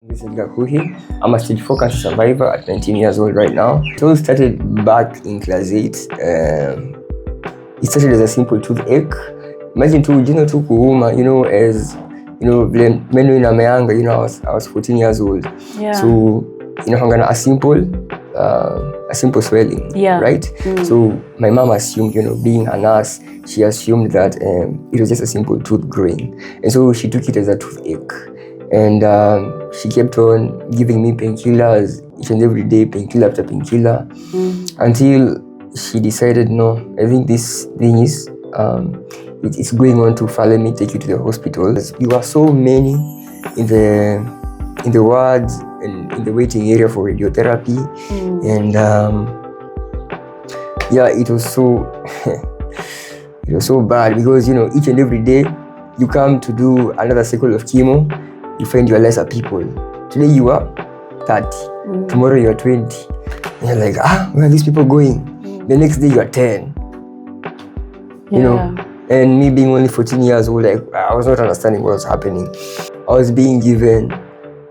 Vincent Gakuhi. I'm a stage 4 cancer survivor at 19 years old right now. It all started back in class 8. It started as a simple toothache. Imagine tu kuuma, as menu in Ameanga, I was 14 years old. Yeah. So, a simple swelling, yeah. right? So my mom assumed, being a nurse, she assumed that it was just a simple tooth growing. And so she took it as a toothache. And she kept on giving me painkillers each and every day, painkiller after painkiller, until she decided, no, I think this thing is, it's going on too far. Let me take you to the hospital. We were so many in the wards and in the waiting area for radiotherapy, and it was so bad because each and every day you come to do another cycle of chemo. You find you're lesser people. Today you are 30, tomorrow you are 20. And you're like, where are these people going? The next day you are 10. You know? And me being only 14 years old, I was not understanding what was happening. I was being given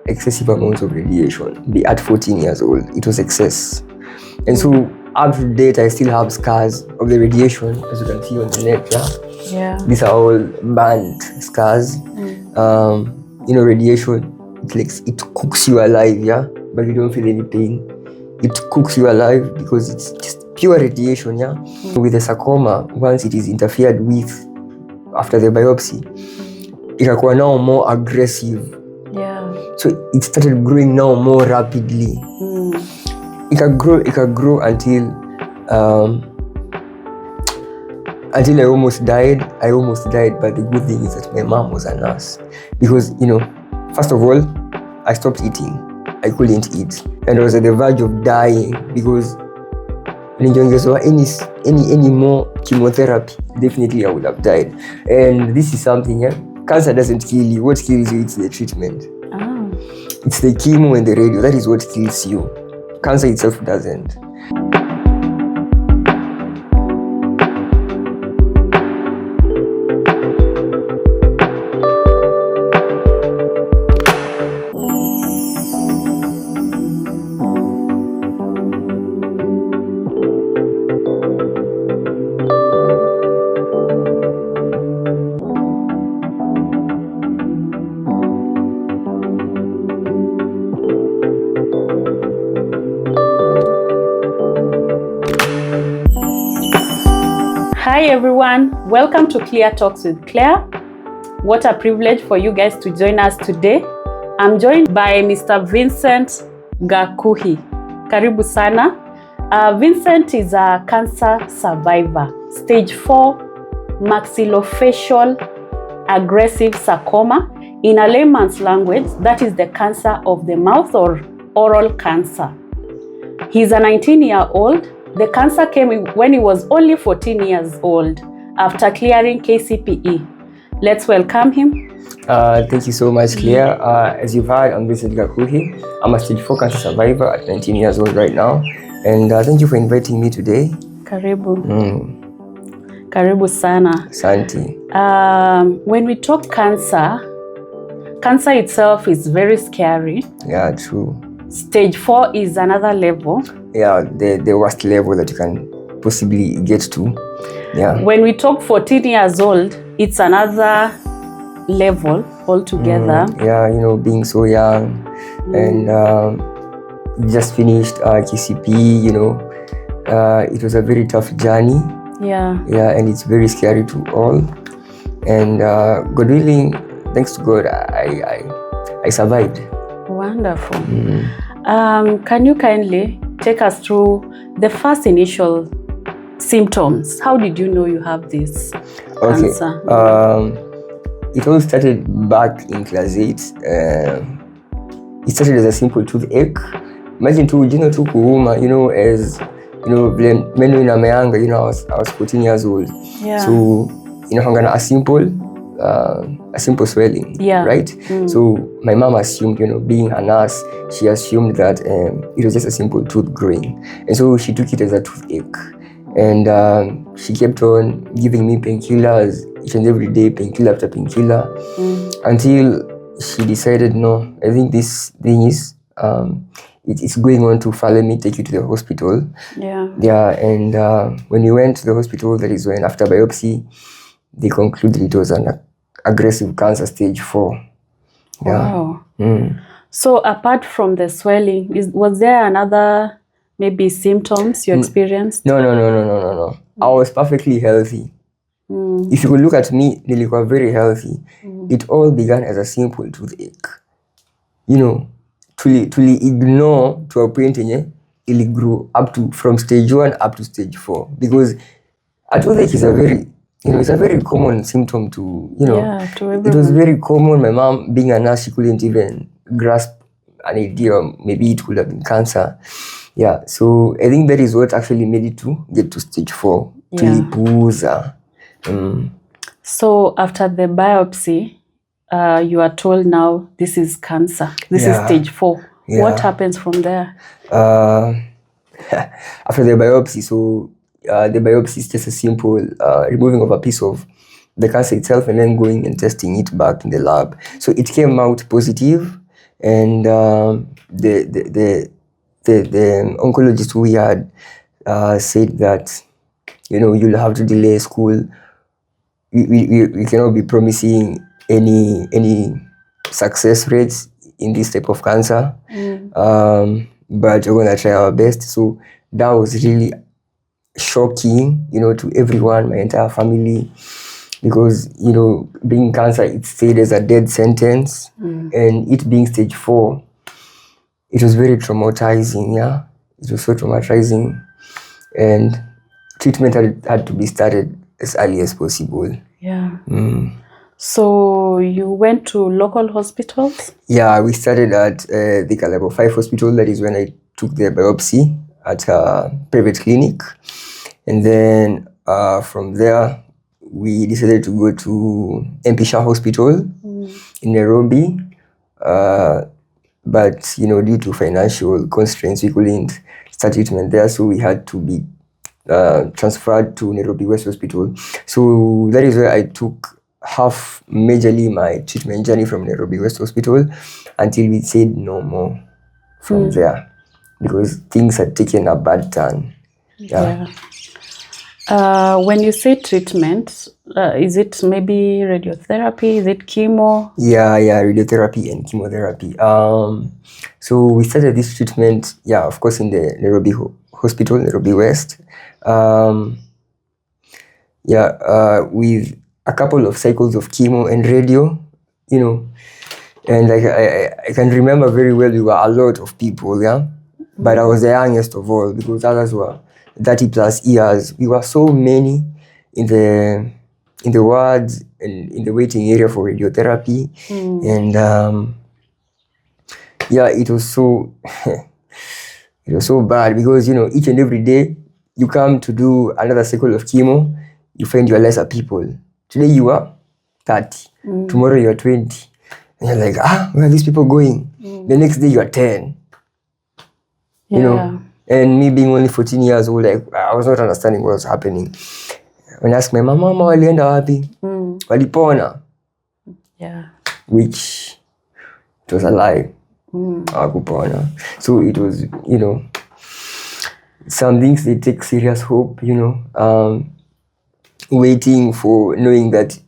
excessive amounts of radiation. At 14 years old, it was excess. And so up to date, I still have scars of the radiation, as you can see on the neck. Yeah. These are all burned scars. Radiation, it cooks you alive, but you don't feel any pain. It cooks you alive because it's just pure radiation, With the sarcoma, once it is interfered with after the biopsy, it can now more aggressive. So it started growing now more rapidly. It can grow until I almost died. But the good thing is that my mom was a nurse. Because, first of all, I stopped eating. I couldn't eat. And I was at the verge of dying because any more chemotherapy, definitely I would have died. And this is something, cancer doesn't kill you. What kills you, it's the treatment. It's the chemo and the radio. That is what kills you. Cancer itself doesn't. Hi everyone, welcome to Clear Talks with Clare. What a privilege for you guys to join us today. I'm joined by Mr. Vincent Gakuhi. Karibu sana. Vincent is a cancer survivor, stage 4 maxillofacial aggressive sarcoma. In a layman's language, that is the cancer of the mouth or oral cancer. He's a 19-year-old. The cancer came when he was only 14 years old after clearing KCSE. Let's welcome him. Thank you so much, Clare. As you've heard, I'm Vincent Gakuhi. I'm a stage 4 cancer survivor at 19 years old right now. And thank you for inviting me today. Karibu. Karibu sana. Asante. When we talk cancer itself is very scary. Yeah, true. Stage 4 is another level. Yeah, the worst level that you can possibly get to. Yeah. When we talk 14 years old, it's another level altogether. Being so young and just finished KCSE, it was a very tough journey. Yeah, and it's very scary to all. And God willing, thanks to God, I survived. Wonderful. Can you kindly take us through the first initial symptoms? How did you know you have this cancer? It all started back in class 8. It started as a simple toothache. Imagine tu kuuma, as menu in Ameanga, I was 14 years old. Yeah. So a simple swelling, right? So my mom assumed, being a nurse, she assumed that it was just a simple tooth growing. And so she took it as a toothache. And she kept on giving me painkillers each and every day, painkiller after painkiller, until she decided, no, I think this thing is it's going on too far. Let me take you to the hospital. Yeah. And when we went to the hospital, that is when after biopsy, they concluded it was an aggressive cancer stage 4. Wow. So apart from the swelling, was there another maybe symptoms you experienced? No. I was perfectly healthy. If you could look at me, nilikuwa very healthy. It all began as a simple toothache. You know, to ignore to a point it grew up to from stage 1 up to stage 4, because a toothache is a very, it's a very common symptom to, Yeah, to it was very common. My mom, being a nurse, she couldn't even grasp an idea maybe it could have been cancer. Yeah, so I think that is what actually made it to get to stage 4. Tulipuuza. So after the biopsy, you are told now this is cancer. This is stage 4. Yeah. What happens from there? After the biopsy, so the biopsy is just a simple removing of a piece of the cancer itself and then going and testing it back in the lab. So it came out positive, and the oncologist who we had said that, you'll have to delay school. We cannot be promising any success rates in this type of cancer, but we're gonna try our best. So that was really shocking, to everyone, my entire family, because being cancer, it's stayed as a death sentence, and it being stage 4, it was very traumatizing. Yeah, it was so traumatizing, and treatment had to be started as early as possible. Yeah. So you went to local hospitals? Yeah, we started at the Level 5 hospital. That is when I took the biopsy at a private clinic. And then from there, we decided to go to Mpisha Hospital in Nairobi. But, due to financial constraints, we couldn't start treatment there. So we had to be transferred to Nairobi West Hospital. So that is where I took half majorly my treatment journey from Nairobi West Hospital until we said no more from there, because things had taken a bad turn. Yeah. When you say treatment, is it maybe radiotherapy? Is it chemo? Yeah, radiotherapy and chemotherapy. So we started this treatment, of course, in the Nairobi Hospital, Nairobi West. With a couple of cycles of chemo and radio, and like I can remember very well, we were a lot of people, but I was the youngest of all, because others were 30 plus years. We were so many in the wards and in the waiting area for radiotherapy, and it was so it was so bad, because each and every day you come to do another cycle of chemo, you find you are lesser people. Today you are 30, tomorrow you are 20, and you're like, where are these people going? The next day you are 10. And me being only 14 years old, I was not understanding what was happening. When I asked my mama, walienda wapi? Walipona. Which it was a lie. Hawakupona. So it was, some things they take serious hope, waiting for, knowing that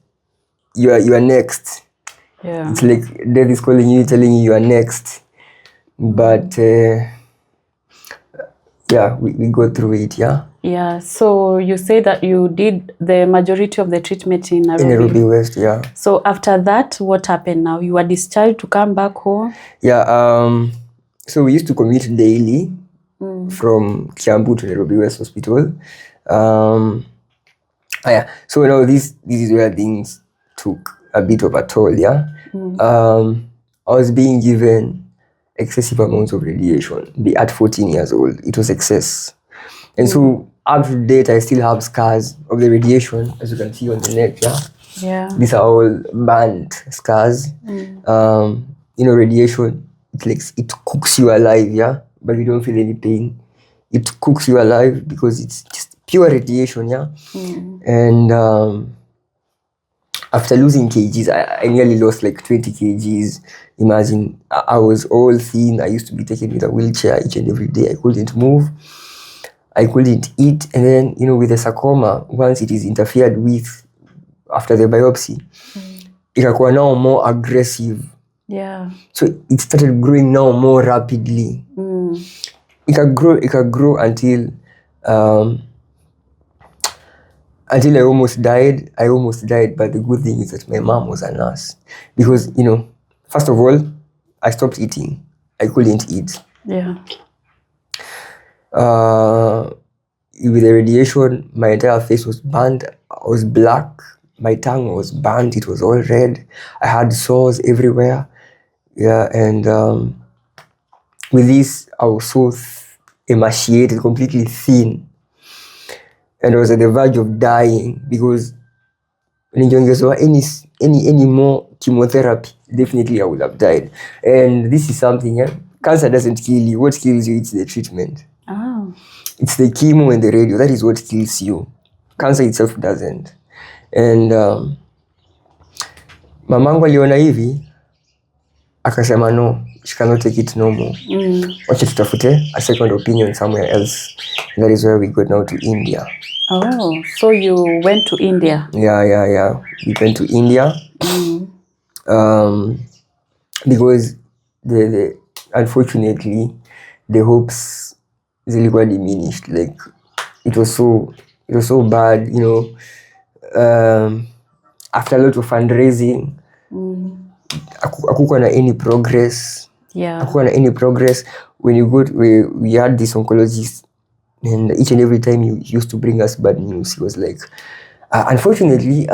you are next. It's like death is calling you, telling you are next. But we go through it. So you say that you did the majority of the treatment in Nairobi. In Nairobi West, So after that, what happened now? You were discharged to come back home? So we used to commute daily from Kiambu to Nairobi West Hospital. So now this is where things took a bit of a toll. I was being given excessive amounts of radiation. At 14 years old, it was excess. And so up to date, I still have scars of the radiation, as you can see on the neck. These are all burnt scars. Radiation, it cooks you alive, but you don't feel any pain. It cooks you alive because it's just pure radiation, And after losing kgs, I nearly lost like 20 kgs. Imagine, I was all thin. I used to be taken with a wheelchair each and every day. I couldn't move. I couldn't eat. And then, you know, with the sarcoma, once it is interfered with after the biopsy, ikakuwa now more aggressive. Yeah. So it started growing now more rapidly. It can grow until I almost died. But the good thing is that my mom was a nurse, because, you know, first of all, I stopped eating. I couldn't eat. Yeah. With the radiation, my entire face was burned. I was black. My tongue was burnt. It was all red. I had sores everywhere. Yeah, and with this, I was so emaciated, completely thin. And I was at the verge of dying, because any more chemotherapy, definitely I would have died. And this is something, cancer doesn't kill you. What kills you is the treatment. Oh. It's the chemo and the radio. That is what kills you. Cancer itself doesn't. And mamangu aliona hivi, akasema no, she cannot take it no more. Wacha tutafute a second opinion somewhere else. And that is where we go now to India. Oh, so you went to India? Yeah. We went to India. Because the unfortunately the hopes zilikuwa diminished. Like it was so bad, you know. After a lot of fundraising, hakukuwa na any progress. Yeah. Hakukuwa na any progress. When you go to, we had this oncologist, and each and every time he used to bring us bad news. He was like, unfortunately,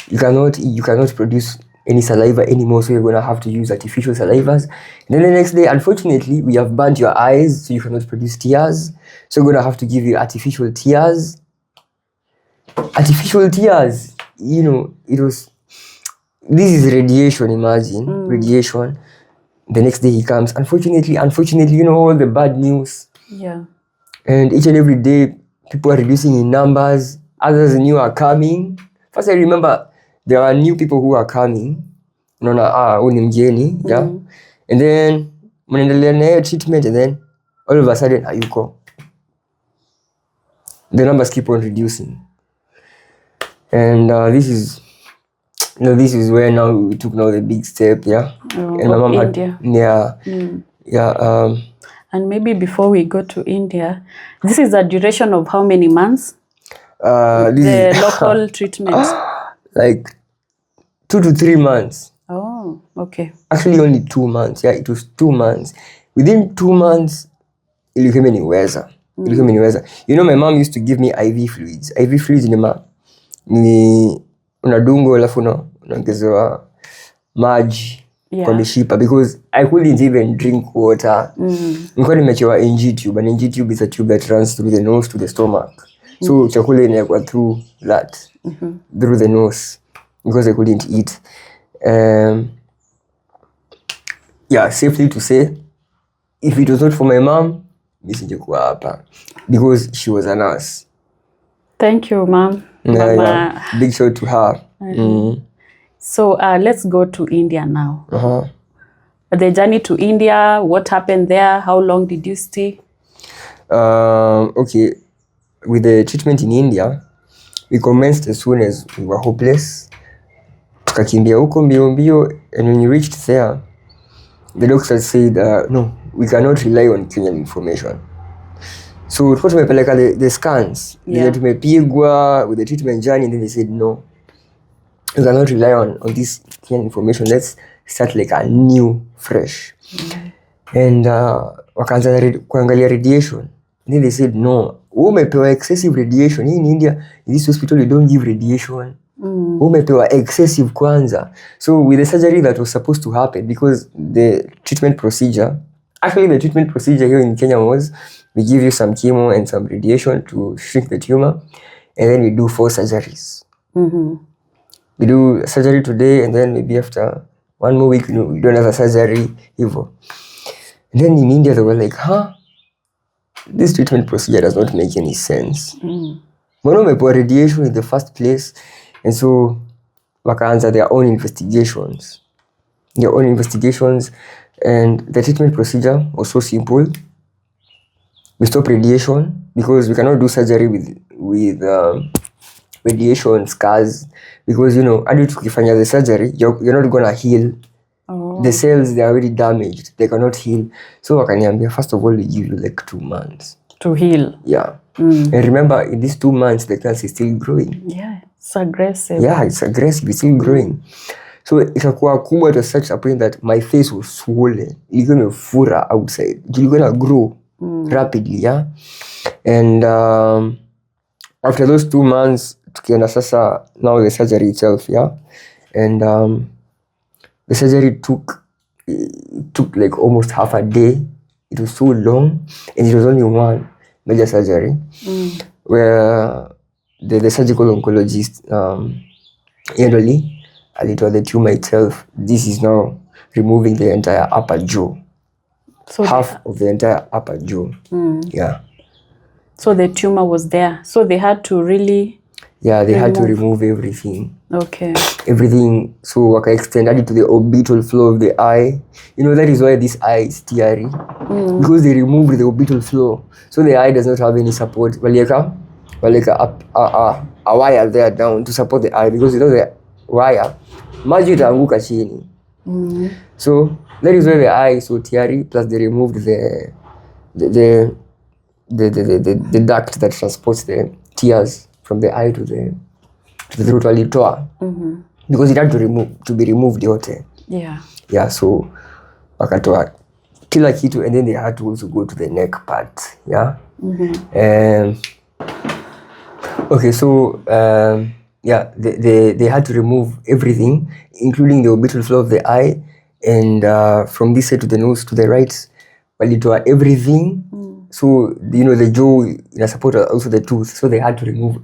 you cannot produce any saliva anymore, so you're gonna have to use artificial salivas. And then the next day, unfortunately, we have burnt your eyes, so you cannot produce tears, so we're gonna have to give you artificial tears. Artificial tears, you know, this is radiation. Imagine radiation. The next day he comes, unfortunately, you know, all the bad news. Yeah. And each and every day people are reducing in numbers, others new are coming. First I remember there are new people who are coming. Huyu ni mgeni, yeah. And then mnaendelea na treatment, and then all of a sudden hayuko. The numbers keep on reducing. And this is where now we took the big step, yeah. And my mom India. And maybe before we go to India, this is a duration of how many months? The local treatment. Like 2 to 3 months. Oh, okay. Actually only 2 months. Yeah, it was 2 months. Within 2 months, ilikuwa imeniweza. You know, my mom used to give me IV fluids. IV fluids ni unadungo alafu unaongezewa maji kwa mishipa, because I couldn't even drink water. Nilikuwa nimechewa NG tube, and NG tube is a tube that runs through the nose to the stomach. So chakula inakuwa through that, through the nose, because I couldn't eat. Yeah, safely to say, if it was not for my mom, nisingekuwa hapa, because she was a nurse. Thank you, Mom. Yeah. Big shout to her. So let's go to India now. The journey to India, what happened there? How long did you stay? Okay, with the treatment in India, we commenced as soon as we were hopeless. Tukakimbia huko mbio, and when you reached there, the doctor said, no, we cannot rely on Kenyan information. So tulikuwa tumepeleka the scans, tumepigwa with the treatment journey, and then they said no, you cannot rely on this Kenyan information. Let's start like a new, fresh. And wakaanza kuangalia radiation, and then they said no, umepewa excessive radiation. In India, in this hospital, you don't give radiation. Umepewa excessive kwanza. So with the surgery that was supposed to happen, because the treatment procedure here in Kenya was, we give you some chemo and some radiation to shrink the tumor, and then we do 4 surgeries. We do surgery today, and then maybe after 1 more week, we do another surgery. And then in India, they were like, this treatment procedure does not make any sense. When umepewa radiation in the first place, And so wakaanza their own investigations, and the treatment procedure was so simple. We stop radiation because we cannot do surgery with radiation scars, because hadi tukifanya the surgery you're not gonna heal. The cells, they are already damaged, they cannot heal. So wakaniambia, first of all, we give you like 2 months to heal. Yeah. And remember, in these 2 months the cancer is still growing. Yeah, it's aggressive. Yeah, it's aggressive, it's still growing. So ikakuwa kubwa to such a point that my face was swollen. Ilikuwa imefura outside. Ilikuwa na grow rapidly, yeah. And after those 2 months, tukienda sasa now the surgery itself, yeah. And the surgery took like almost half a day. It was so long, and it was only one major surgery where the surgical oncologist Edoli alitoa the tumor itself. This is now removing the entire upper jaw, so half of the entire upper jaw. Yeah. So the tumor was there. So they had to really had to remove everything. Okay. Everything. So waka extended it to the orbital floor of the eye. That is why this eye is teary. Because they removed the orbital floor. So the eye does not have any support. Waleka up a wire there down to support the eye, because the wire maji itaanguka chini. So that is why the eye is so teary, plus they removed the duct that transports the tears from the eye to the throat, walitoa. Because it had to be removed yote. Yeah, so wakatoa kila kitu, and then they had to also go to the neck part. Yeah. Okay, so they had to remove everything, including the orbital floor of the eye, and from this side to the nose to the right, walitoa everything. So the jaw support also the tooth, so they had to remove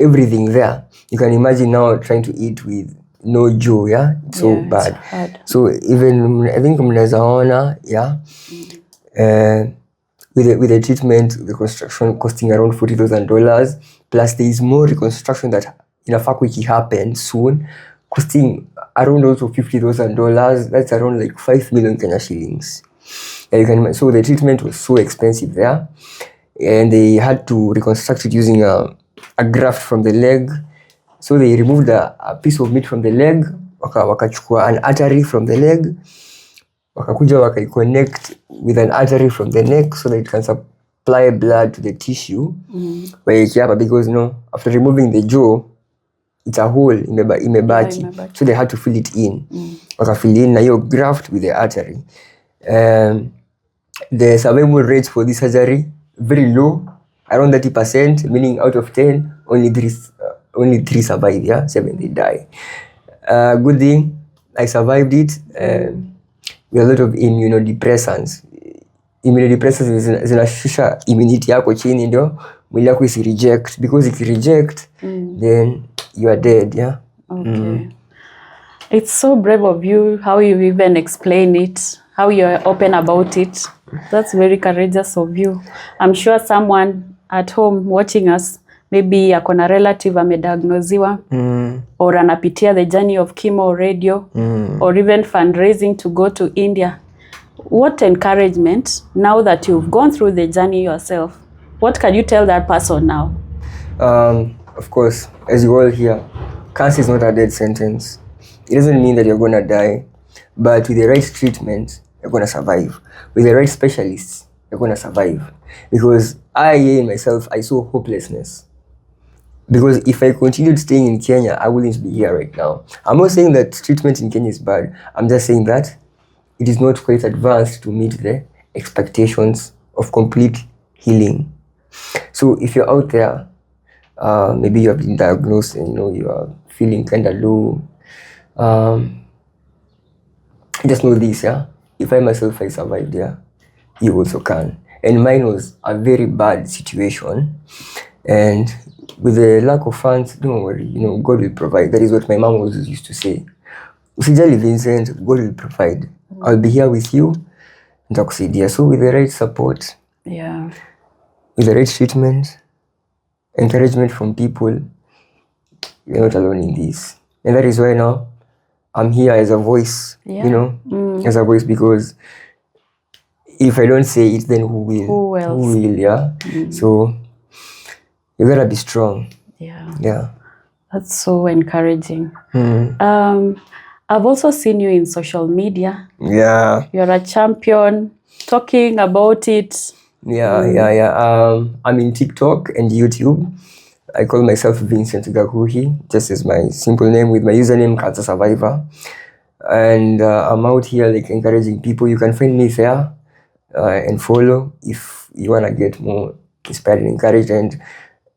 everything there. You can imagine now trying to eat with no jaw. Yeah, it's so bad. It's hard. So even I think mnaweza ona, with the treatment, the reconstruction costing around $40,000, plus there is more reconstruction that inafaa happen soon, costing around also $50,000. That's around like 5 million Kenya shillings. So the treatment was so expensive there, and they had to reconstruct it using a graft from the leg. So they removed a piece of meat from the leg, wakachukua an artery from the leg, wakakuja wakai-connect with an artery from the neck so that it can supply blood to the tissue. Because after removing the jaw, it's a hole imebaki. So they had to fill it in. Wakafill in na hiyo graft with the artery. The survival rates for this surgery very low, around 30%, meaning out of 10, only 3 survive. 7 they die. Good thing I survived it. With a lot of immunodepressants. Immunodepressants zinashusha immunity yako chini, ndio mwili yako isi reject, because if you reject then you are dead. Okay. It's so brave of you, how you even explain it, how you're open about it. That's very courageous of you. I'm sure someone at home watching us, maybe akona relative amediagnoziwa, or anapitia the journey of chemo or radio, or even fundraising to go to India. What encouragement, now that you've gone through the journey yourself, what can you tell that person now? Of course, as you all hear, cancer is not a death sentence. It doesn't mean that you're gonna die, but with the right treatment, you're gonna survive. With the right specialists, you're gonna survive. Because I myself, I saw hopelessness. Because if I continued staying in Kenya, I wouldn't be here right now. I'm not saying that treatment in Kenya is bad. I'm just saying that it is not quite advanced to meet the expectations of complete healing. So if you're out there, maybe you have been diagnosed and you are feeling kind of low, just know this, if I myself I survived, you also can. And mine was a very bad situation, and with the lack of funds, don't worry, God will provide. That is what my mom always used to say. Usijali Vincent, God will provide. I'll be here with you. Nitakusaidia. So with the right support, with the right treatment, encouragement from people, you're not alone in this. And that is why now I'm here as a voice, you know, as a voice, because if I don't say it, then who will? Who else? Who will, yeah? So you gotta be strong. Yeah. Yeah. That's so encouraging. I've also seen you in social media. Yeah. You're a champion, talking about it. Yeah. I'm in TikTok and YouTube. I call myself Vincent Gakuhi, just as my simple name, with my username Cancer Survivor. And I'm out here like encouraging people. You can find me there and follow if you wanna get more inspired and encouraged. And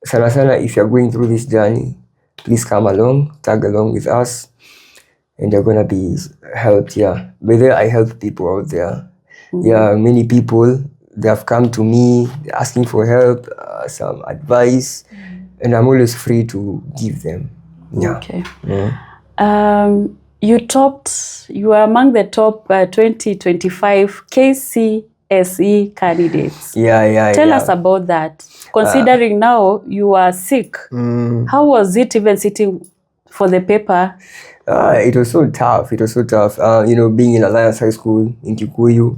sana, if you're going through this journey, please come along, tag along with us, and you're gonna be helped. Yeah, but there I help people out there. Yeah, many people, they have come to me asking for help, some advice, and I'm always free to give them. Yeah. Okay. You were among the top 2025 KCSE candidates. Yeah. Tell us about that. Considering now you are sick, how was it even sitting for the paper? It was so tough. You know, being in Alliance High School in Kikuyu,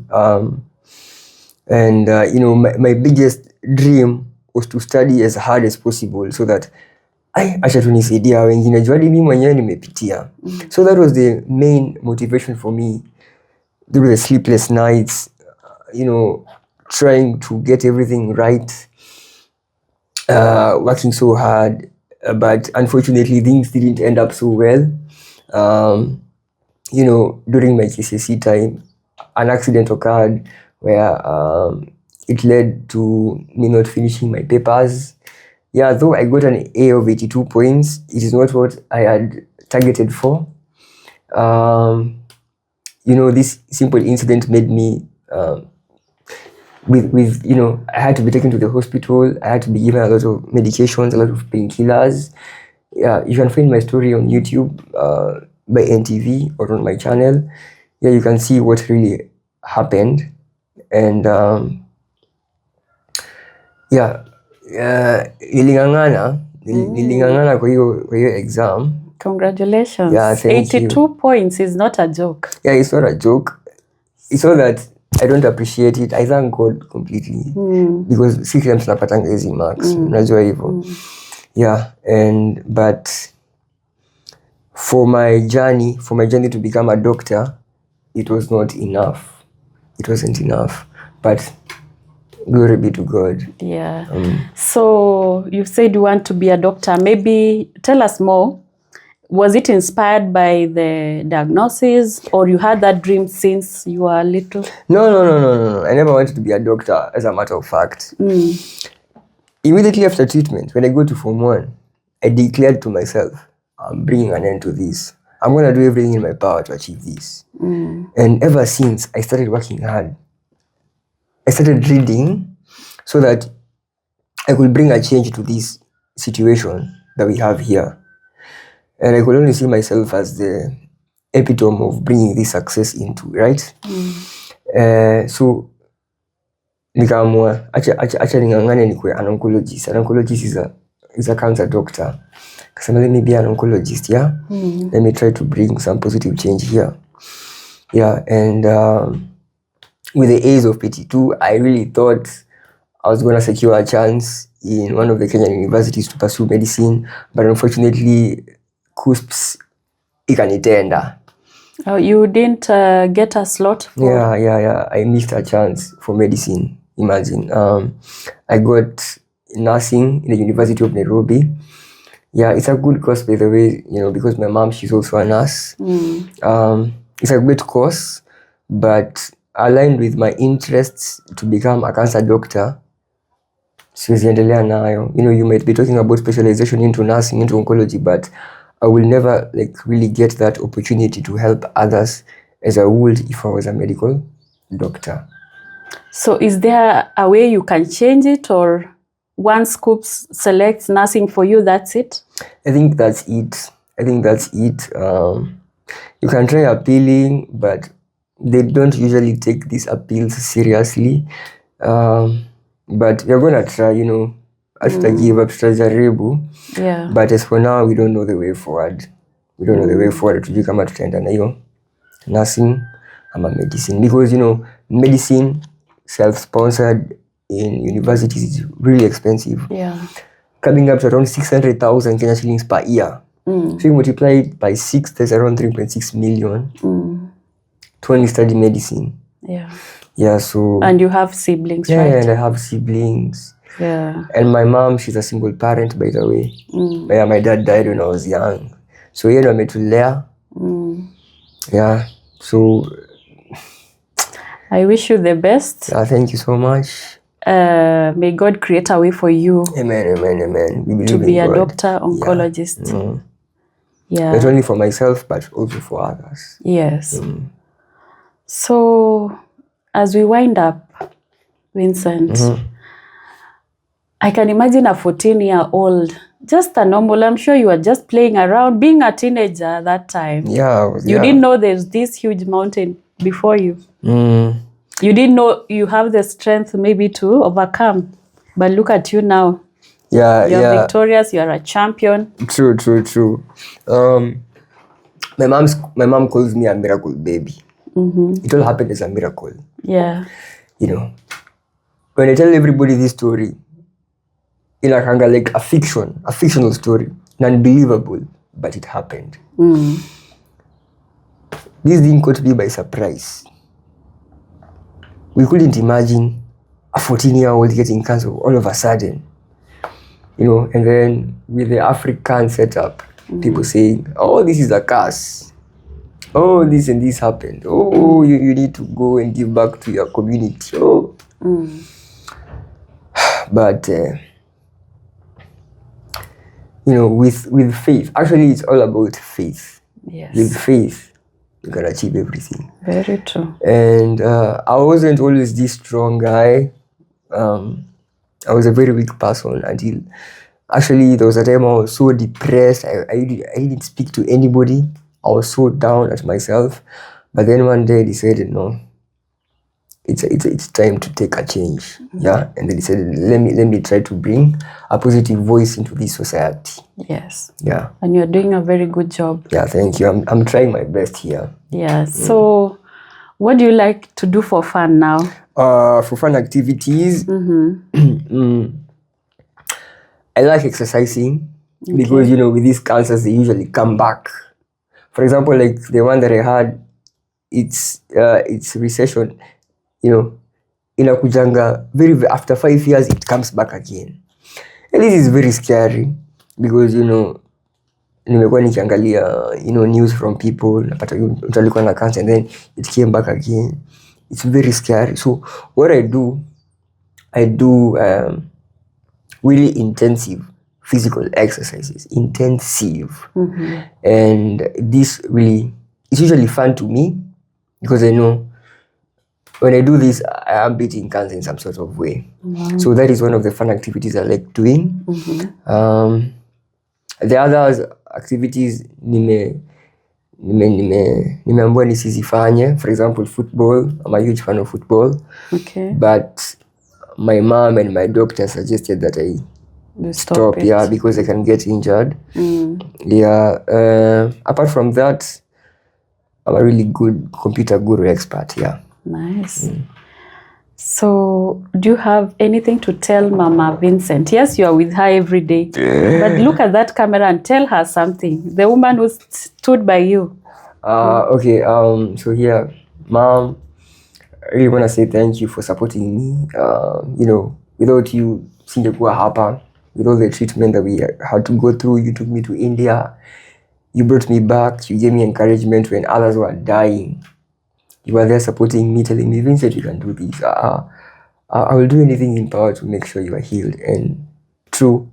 and you know, my biggest dream was to study as hard as possible so that acha tunisaidia wengine juu hadi mimi mwenyewe nimepitia. So that was the main motivation for me. There were the sleepless nights, you know, trying to get everything right, working so hard, but unfortunately things didn't end up so well. You know, during my KCSE time, an accident occurred where it led to me not finishing my papers. Yeah, though I got an A of 82 points, it is not what I had targeted for. You know, this simple incident made me, you know, I had to be taken to the hospital. I had to be given a lot of medications, a lot of painkillers. Yeah, you can find my story on YouTube by NTV or on my channel. Yeah, you can see what really happened. And nilingangana kwa hiyo exam. Congratulations. Yeah, thank 82 you. points is not a joke. Yeah, it's not a joke. It's not that I don't appreciate it. I thank God completely. Because si kila mtu anapatanga hizi marks. Unajua hivyo. Yeah, but for my journey to become a doctor, it was not enough. It wasn't enough. But glory be to God. Yeah. So you've said you want to be a doctor. Maybe tell us more. Was it inspired by the diagnosis, or you had that dream since you were little? No. I never wanted to be a doctor, as a matter of fact. Immediately after treatment, when I go to Form 1, I declared to myself, I'm bringing an end to this. I'm going to do everything in my power to achieve this. And ever since, I started working hard. I started reading so that I could bring a change to this situation that we have here. And I could only see myself as the epitome of bringing this success into, right? So, nikaamua, acha ningangane nikuwe an oncologist. An oncologist is a cancer doctor. Kasema, let me be an oncologist, yeah? Let me try to bring some positive change here. Yeah, and with the age of 82, I really thought I was going to secure a chance in one of the Kenyan universities to pursue medicine, but unfortunately, KUCCPS ikanitenda. Oh, you didn't get a slot for... Yeah. I missed a chance for medicine. Imagine. I got nursing in the University of Nairobi. Yeah, it's a good course, by the way, you know, because my mom, she's also a nurse. It's a great course, but aligned with my interests to become a cancer doctor. Siwezi nayo. You know, you might be talking about specialization into nursing, into oncology, but I will never really get that opportunity to help others as I would if I was a medical doctor. So is there a way you can change it, or once KUCCPS selects nursing for you, that's it? I think that's it. You can try appealing, but they don't usually take these appeals seriously. But we're going to try, you know. hatuta give up, tutajaribu. Yeah. But as for now, we don't know the way forward. We don't know the way forward. Tujui kama tutaenda na hiyo nursing ama medicine, because medicine self-sponsored in universities is really expensive. Yeah. Coming up to around 600,000 Kenya shillings per year. So you multiply it by 6, that's around 3.6 million to only study medicine. Yeah. Yeah, so... And you have siblings, yeah, right? Yeah, and I have siblings. Yeah. And my mom, she's a single parent, by the way. Yeah, my dad died when I was young. So, I made to Clare. Yeah, so... I wish you the best. Thank you so much. May God create a way for you. Amen, amen, amen. We believe to be in a God. doctor, oncologist. Yeah. Not only for myself, but also for others. Yes. So, as we wind up, Vincent, I can imagine a 14-year-old, just a normal, I'm sure you were just playing around, being a teenager at that time. Yeah. You didn't know there's this huge mountain before you. You didn't know you have the strength maybe to overcome. But look at you now. Yeah, You're victorious, you're a champion. True. My mom calls me a miracle baby. It all happened as a miracle. Yeah. When I tell everybody this story, like a fictional story, unbelievable, but it happened. This didn't caught me by surprise. We couldn't imagine a 14-year-old getting cancer all of a sudden. And then with the African setup, people saying, oh, this is a curse. Oh, this and this happened. Oh, you need to go and give back to your community. Oh. But, with faith, actually it's all about faith. Yes. With faith, you can achieve everything. Very true. And I wasn't always this strong guy. I was a very weak person until actually there was a time I was so depressed. I didn't speak to anybody. I was so down at myself. But then one day I decided, no, it's time to take a change. Yeah, and they decided, let me try to bring a positive voice into this society. Yes. Yeah. And you're doing a very good job. Yeah, thank you. I'm trying my best here. Yeah. So, what do you like to do for fun now? For fun activities, I like exercising because with these cancers they usually come back. For example, like the one that I had, it's recession. Inakujanga very after 5 years it comes back again, and this is very scary because nimekuwa nikiangalia news from people napata mtu alikuwa na cancer and then it came back again. It's very scary. So what I do really intensive physical exercises, and this really it's usually fun to me because I know when I do this I am beating cancer in some sort of way. So that is one of the fun activities I like doing. The other activities nimeambiwa nisizifanye. For example, football. I'm a huge fan of football. Okay. But my mom and my doctor suggested that I stop. Yeah, because I can get injured. Yeah. Apart from that, I'm a really good computer guru expert. Yeah. Nice. So, do you have anything to tell Mama Vincent? Yes, you are with her every day. But look at that camera and tell her something. The woman who stood by you. Okay. So here, Mom, I really want to say thank you for supporting me. Without you, singekuwa hapa. With all the treatment that we had to go through, you took me to India. You brought me back. You gave me encouragement when others were dying. You were there supporting me, telling me, Vincent, you can do this. I will do anything in power to make sure you are healed. And true,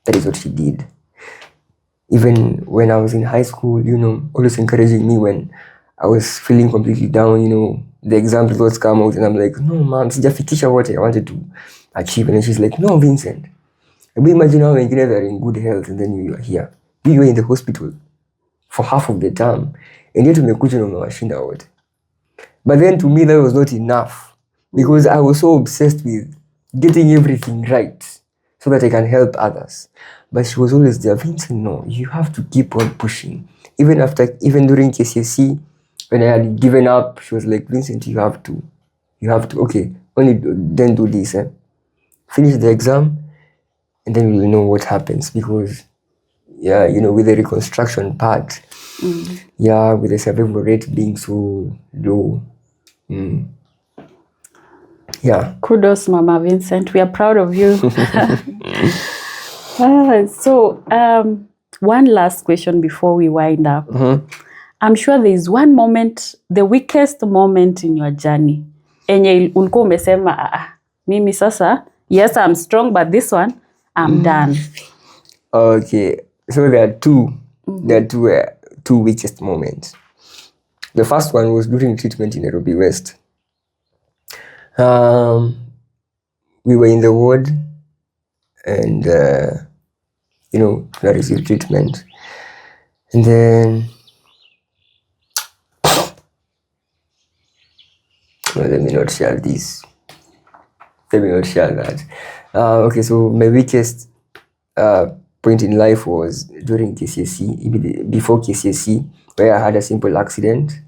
that is what she did. Even when I was in high school, always encouraging me when I was feeling completely down, the exam results come out and I'm like, no, Mom, sijafikisha what I wanted to achieve. And then she's like, no, Vincent. Imagine how many are in good health and then you are here. You were in the hospital for half of the term. And yet umekuja na umewashinda wote. But then to me, that was not enough because I was so obsessed with getting everything right so that I can help others. But she was always there. Vincent, no, you have to keep on pushing. Even during KCSE, when I had given up, she was like, Vincent, you have to, okay, then do this. Finish the exam, and then we'll know what happens. Because, with the reconstruction part, with the survival rate being so low. Yeah. Kudos, Mama Vincent. We are proud of you. So, one last question before we wind up. I'm sure there is one moment, the weakest moment in your journey. Enye ulikuwa umesema, mimi sasa, yes, I'm strong, but this one, I'm done. Okay. So there are two weakest moments. The first one was during treatment in Nairobi West. We were in the ward and, I received treatment. And then, let me not share this. Let me not share that. Okay, so my weakest point in life was during KCSE, before KCSE, where I had a simple accident.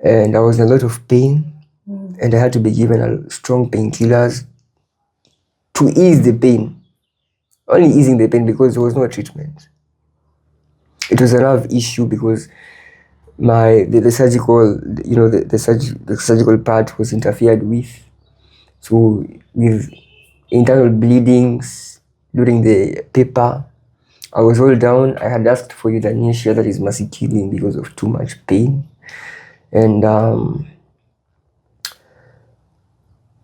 And I was in a lot of pain. And I had to be given strong painkillers to ease the pain. Only easing the pain because there was no treatment. It was a nerve issue because the surgical part was interfered with. So with internal bleedings during the paper, I was all down. I had asked for euthanasia, that is mercy killing, because of too much pain. And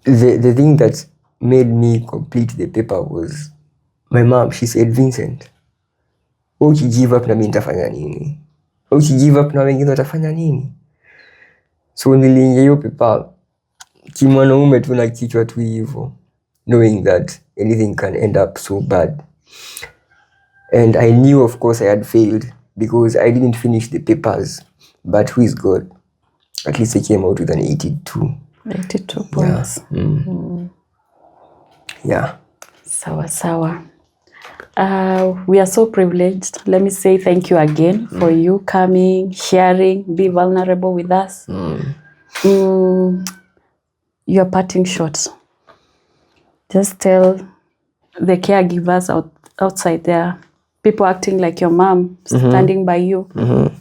the thing that made me complete the paper was my mom. She said, Vincent, give up na mimi nitafanya nini? Give up na wengine watafanya nini? So niliingia hiyo paper kimwanaume tu na kichwa tu hivyo, knowing that anything can end up so bad. And I knew, of course, I had failed because I didn't finish the papers. But who is God? At least I came out with an 82. 82 points. Yeah. Sawa. We are so privileged. Let me say thank you again for you coming, sharing, be vulnerable with us. Your parting shots. Just tell the caregivers outside there, people acting like your mom, standing by you.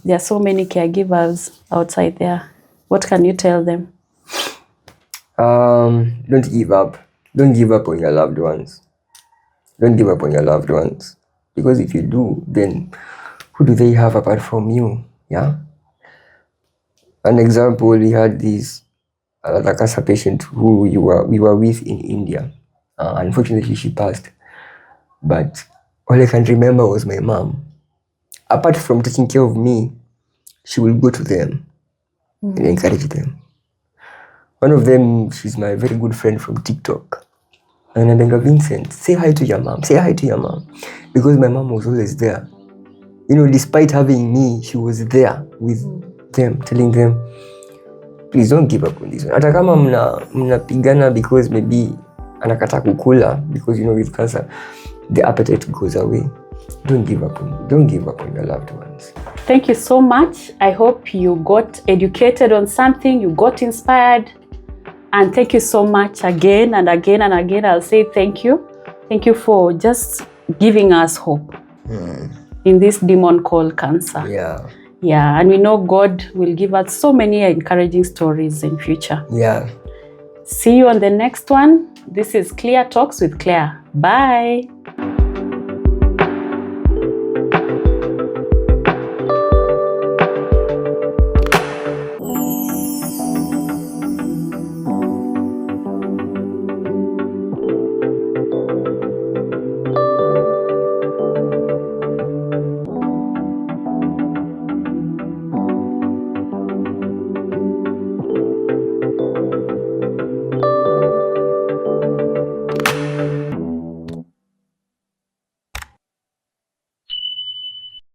There are so many caregivers outside there. What can you tell them? Don't give up. Don't give up on your loved ones. Don't give up on your loved ones. Because if you do, then who do they have apart from you? Yeah? An example, we had this another cancer patient who we were with in India. Unfortunately, she passed. But all I can remember was my mom. Apart from taking care of me, she will go to them and encourage them. One of them, she's my very good friend from TikTok. And I'm like, Vincent, say hi to your mom. Say hi to your mom. Because my mom was always there. Despite having me, she was there with them, telling them, please don't give up on this one. Hata kama mnapigana because maybe anakata kukula, because with cancer, the appetite goes away. Don't give up on your loved ones. Thank you so much. I hope you got educated on something, you got inspired. And thank you so much again and again and again. I'll say thank you. Thank you for just giving us hope in this demon called cancer. Yeah, and we know God will give us so many encouraging stories in future. Yeah. See you on the next one. This is Clear Talks with Claire. Bye.